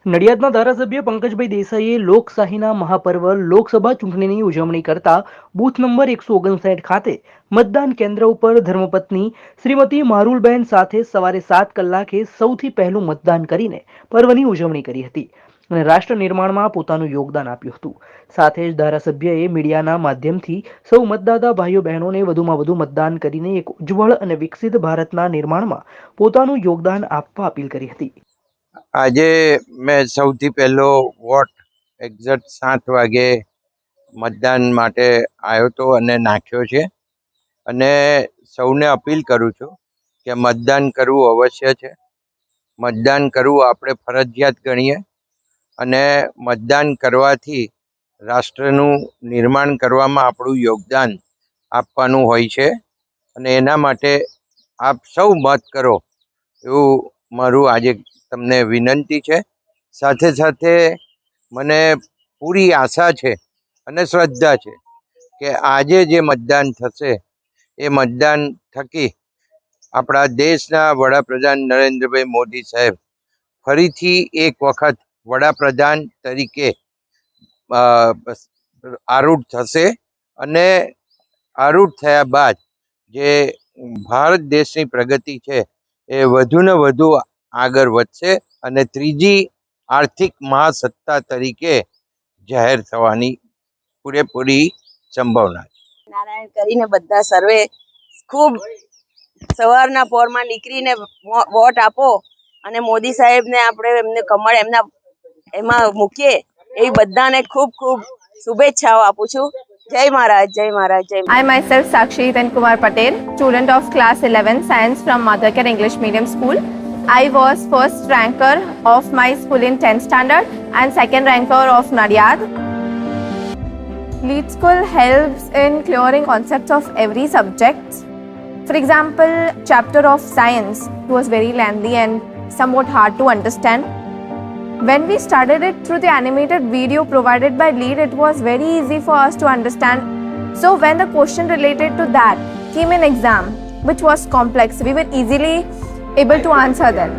નડિયાદના ધારાસભ્ય પંકજભાઈ દેસાઈએ લોકશાહીના મહાપર્વ લોકસભા ચૂંટણીની ઉજવણી કરતા બૂથ નંબર 159 ખાતે મતદાન કેન્દ્ર ઉપર ધર્મપત્ની શ્રીમતી મારુલબેન સાથે સવારે 7 કલાકે સૌથી પહેલું મતદાન કરીને પર્વની ઉજવણી કરી હતી અને રાષ્ટ્ર નિર્માણમાં પોતાનું યોગદાન આપ્યું હતું. સાથે જ ધારાસભ્યએ મીડિયાના માધ્યમથી સૌ મતદાતા ભાઈઓ બહેનોને વધુમાં વધુ મતદાન કરીને એક ઉજ્જવળ અને વિકસિત ભારતના નિર્માણમાં પોતાનું યોગદાન આપવા અપીલ કરી હતી. આજે મેં સૌથી પહેલો વોટ એક્ઝેક્ટ 7 વાગે મતદાન માટે આવ્યો હતો અને નાખ્યો છે. અને સૌને અપીલ કરું છું કે મતદાન કરવું અવશ્ય છે. મતદાન કરવું આપણે ફરજિયાત ગણીએ અને મતદાન કરવાથી રાષ્ટ્રનું નિર્માણ કરવામાં આપણું યોગદાન આપવાનું હોય છે અને એના માટે આપ સૌ મત કરો એવું મારું આજે તમને વિનંતી છે. સાથે સાથે મને પૂરી આશા છે અને શ્રદ્ધા છે કે આજે જે મતદાન થશે એ મતદાન થકી આપણા દેશના વડાપ્રધાન નરેન્દ્રભાઈ મોદી સાહેબ ફરીથી એક વખત વડાપ્રધાન તરીકે આરૂઢ થશે અને આરૂઢ થયા બાદ જે ભારત દેશની પ્રગતિ છે એ વધુ ને વધુ આગળ વધશે અને ત્રીજી આર્થિક મહાસત્તા તરીકે જાહેર થવાની પૂરેપૂરી સંભાવના છે. નારાયણ કરીને બધા સર્વે ખૂબ સવારના પોરમાં નીકળીને વોટ આપો અને મોદી સાહેબને આપણે એમને કમળ એમાં મૂકીએ એવી બધાને ખૂબ ખૂબ શુભેચ્છાઓ આપું છું. જય મહારાજ, જય મહારાજ, જય. I myself Sakshi Hiren Kumar Patel, student of class 11 science from Mother Care English Medium School. I was first ranker of my school in 10th standard and second ranker of Nadiad. Lead School helps in clearing concepts of every subject. For example, chapter of science was very lengthy and somewhat hard to understand. When we studied it through the animated video provided by Lead, it was very easy for us to understand. So when the question related to that came in exam, which was complex, we were easily able to answer them.